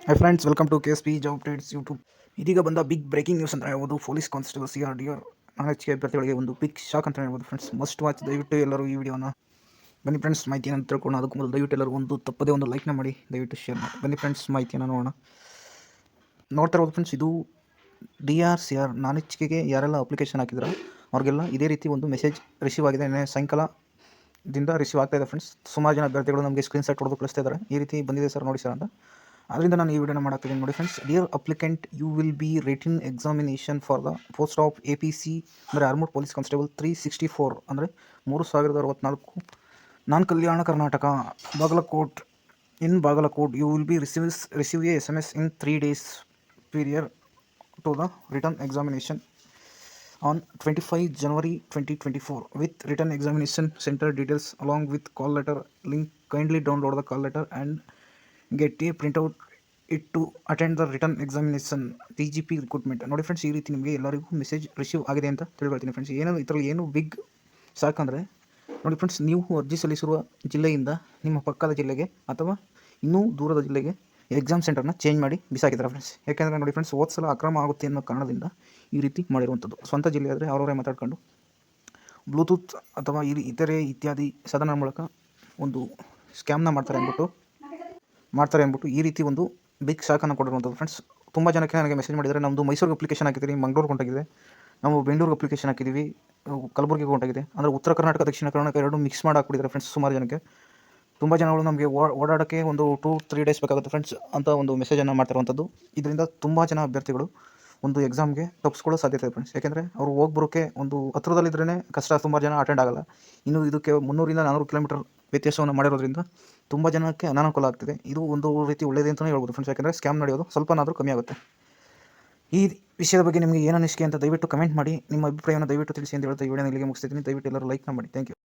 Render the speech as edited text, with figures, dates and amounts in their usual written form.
High friends, welcome to KSP job updates YouTube. ಇದೀಗ ಬಂದ big breaking news ಅಂತ ಹೇಳ್ಬೋದು. ಪೊಲೀಸ್ ಕಾನ್ಸ್ಟೇಬಲ್ CRDR ನಾಲೆಜ್ಗೆ ಅಭ್ಯರ್ಥಿಗಳಿಗೆ ಒಂದು ಬಿಗ್ ಶಾಕ್ ಅಂತ ಹೇಳ್ಬೋದು ಫ್ರೆಂಡ್ಸ್. Must watch. ದಯವಿಟ್ಟು ಎಲ್ಲರೂ ಈ ವಿಡಿಯೋನ ಬನ್ನಿ ಫ್ರೆಂಡ್ಸ್ ಮಾಹಿತಿಯನ್ನು ತಿಳ್ಕೊಂಡು ಅದಕ್ಕೂ ಮೊದಲು ದಯವಿಟ್ಟು ಎಲ್ಲರೂ ಒಂದು ತಪ್ಪದೇ ಒಂದು ಲೈಕ್ನ ಮಾಡಿ, ದಯವಿಟ್ಟು ಶೇರ್ ಮಾಡಿ. ಬನ್ನಿ ಫ್ರೆಂಡ್ಸ್ ಮಾಹಿತಿಯನ್ನು ನೋಡ್ತಾ ಇರ್ಬೋದು ಫ್ರೆಂಡ್ಸ್. ಇದು DRCR ನಾಲೆಜ್ಗೆ ಯಾರೆಲ್ಲ ಅಪ್ಲಿಕೇಶನ್ ಹಾಕಿದ್ರು ಅವ್ರಿಗೆಲ್ಲ ಇದೇ ರೀತಿ ಒಂದು ಮೆಸೇಜ್ ರಿಸೀವ್ ಆಗಿದೆ. ಸಾಯಂಕಾಲದಿಂದ ರಿಸೀವ್ ಆಗ್ತಾ ಇದೆ ಫ್ರೆಂಡ್ಸ್. ಸುಮಾರು ಜನ ಅಭ್ಯರ್ಥಿಗಳು ನಮಗೆ ಸ್ಕ್ರೀನ್ಶಾಟ್ ಹೊಡೆದು ಕಳಿಸ್ತಾ ಇದ್ದಾರೆ, ಈ ರೀತಿ ಬಂದಿದೆ ಸರ್ ನೋಡಿ ಸರ್ ಅಂತ. ಅದರಿಂದ ನಾನು ಈ ವಿಡಿಯೋನ ಮಾಡ್ತಿದ್ದೀನಿ ನೋಡಿ friends. Dear applicant, you will be written examination for the post of APC ಅಂದರೆ ಆರ್ಮಡ್ ಪೊಲೀಸ್ ಕಾನ್ಸ್ಟೇಬಲ್ 364 ಅಂದರೆ 3064, non Kalyana Karnataka, Bagalkot. In Bagalkot you will be receive a SMS in 3 days period to the written examination on 25 January 2024 with written examination center details along with call letter link. Kindly download the call letter and get a printout it to attend the written examination. TGP recruitment. ನೋಡಿ friends, ಈ ರೀತಿ ನಿಮಗೆ ಎಲ್ಲರಿಗೂ message receive ಆಗಿದೆ ಅಂತ ತಿಳ್ಕೊಳ್ತೀನಿ friends. ಇದರಲ್ಲಿ ಏನು big ಸಾಕಂದರೆ ನೋಡಿ ಫ್ರೆಂಡ್ಸ್, ನೀವು ಅರ್ಜಿ ಸಲ್ಲಿಸಿರುವ ಜಿಲ್ಲೆಯಿಂದ ನಿಮ್ಮ ಪಕ್ಕದ ಜಿಲ್ಲೆಗೆ ಅಥವಾ ಇನ್ನೂ ದೂರದ ಜಿಲ್ಲೆಗೆ ಎಕ್ಸಾಮ್ ಸೆಂಟರ್ನ ಚೇಂಜ್ ಮಾಡಿ ಬಿಸಾಕಿದ್ದಾರೆ ಫ್ರೆಂಡ್ಸ್. ಯಾಕೆಂದರೆ ನೋಡಿ ಫ್ರೆಂಡ್ಸ್, ಹೋದ ಸಲ ಅಕ್ರಮ ಆಗುತ್ತೆ ಅನ್ನೋ ಕಾರಣದಿಂದ ಈ ರೀತಿ ಮಾಡಿರುವಂಥದ್ದು. ಸ್ವಂತ ಜಿಲ್ಲೆ ಆದರೆ ಅವರವರೇ ಮಾತಾಡ್ಕೊಂಡು ಬ್ಲೂಟೂತ್ ಅಥವಾ ಇತರೆ ಇತ್ಯಾದಿ ಸಾಧನಗಳ ಮೂಲಕ ಒಂದು ಸ್ಕ್ಯಾಮ್ನ ಮಾಡ್ತಾರೆ ಅಂದ್ಬಿಟ್ಟು ಈ ರೀತಿ ಒಂದು ಬಿಗ್ ಶಾಕನ್ನು ಕೊಟ್ಟಿರುವಂಥದ್ದು ಫ್ರೆಂಡ್ಸ್. ತುಂಬ ಜನಕ್ಕೆ ನನಗೆ ಮೆಸೇಜ್ ಮಾಡಿದರೆ, ನಮ್ಮದು ಮೈಸೂರಿಗೆ ಅಪ್ಲಿಕೇಶನ್ ಹಾಕಿದ್ದೀರಿ, ಮಂಗಳೂರಿಗೆ ಹೊಂಟಾಗಿದೆ, ನಾವು ಬೆಂಗಳೂರಿಗೆ ಅಪ್ಲಿಕೇಶನ್ ಹಾಕಿದ್ದೀವಿ, ಕಲಬುರಗಿಗೆ ಹೊಂಟಾಗಿದೆ. ಅಂದರೆ ಉತ್ತರ ಕರ್ನಾಟಕ ದಕ್ಷಿಣ ಕರ್ನಾಟಕ ಎರಡು ಮಿಕ್ಸ್ ಮಾಡಿ ಹಾಕ್ಬಿಟ್ಟಿದ್ದಾರೆ ಫ್ರೆಂಡ್ಸ್ ಸುಮಾರು ಜನಕ್ಕೆ. ತುಂಬ ಜನಗಳು ನಮಗೆ ಓಡಾಡೋಕ್ಕೆ ಒಂದು 2-3 ಡೇಸ್ ಬೇಕಾಗುತ್ತೆ ಫ್ರೆಂಡ್ಸ್ ಅಂತ ಒಂದು ಮೆಸೇಜನ್ನು ಮಾಡ್ತಿರುವಂಥದ್ದು. ಇದರಿಂದ ತುಂಬ ಜನ ಅಭ್ಯರ್ಥಿಗಳು ಒಂದು ಎಕ್ಸಾಮ್ಗೆ ತಪ್ಪಿಸ್ಕೊಳ್ಳೋ ಸಾಧ್ಯತೆ ಇದೆ ಫ್ರೆಂಡ್ಸ್. ಯಾಕೆಂದರೆ ಅವರು ಹೋಗ್ಬರೋಕ್ಕೆ ಒಂದು ಹತ್ರದಲ್ಲಿದ್ರೇ ಕಷ್ಟ, ತುಂಬ ಜನ ಅಟೆಂಡ್ ಆಗೋಲ್ಲ. ಇನ್ನು ಇದಕ್ಕೆ 300-400 ಕಿಲೋಮೀಟರ್ ವ್ಯತ್ಯಾಸವನ್ನು ಮಾಡಿರೋದ್ರಿಂದ ತುಂಬ ಜನಕ್ಕೆ ಅನಾನುಕೂಲ ಆಗ್ತಿದೆ. ಇದು ಒಂದು ರೀತಿ ಒಳ್ಳೆಯದೇ ಅಂತಲೇ ಹೇಳ್ಬೋದು ಫ್ರೆಂಡ್ಸ್. ಯಾಕೆಂದರೆ ಸ್ಕ್ಯಾಮ್ ನಡೆಯೋದು ಸ್ವಲ್ಪನಾದರೂ ಕಮ್ಮಿ ಆಗುತ್ತೆ. ಈ ವಿಷಯದ ಬಗ್ಗೆ ನಿಮಗೆ ಏನು ಅನಿಸಿಕೆ ಅಂತ ದಯವಿಟ್ಟು ಕಮೆಂಟ್ ಮಾಡಿ, ನಿಮ್ಮ ಅಭಿಪ್ರಾಯವನ್ನು ದಯವಿಟ್ಟು ತಿಳಿಸಿ ಅಂತ ಹೇಳ್ತಾ ಈ ವಿಡಿಯೋನ ಇಲ್ಲಿಗೆ ಮುಗಿಸ್ತಿದ್ದೀನಿ. ದಯವಿಟ್ಟು ಎಲ್ಲರೂ ಲೈಕ್ನ ಮಾಡಿ. Thank you.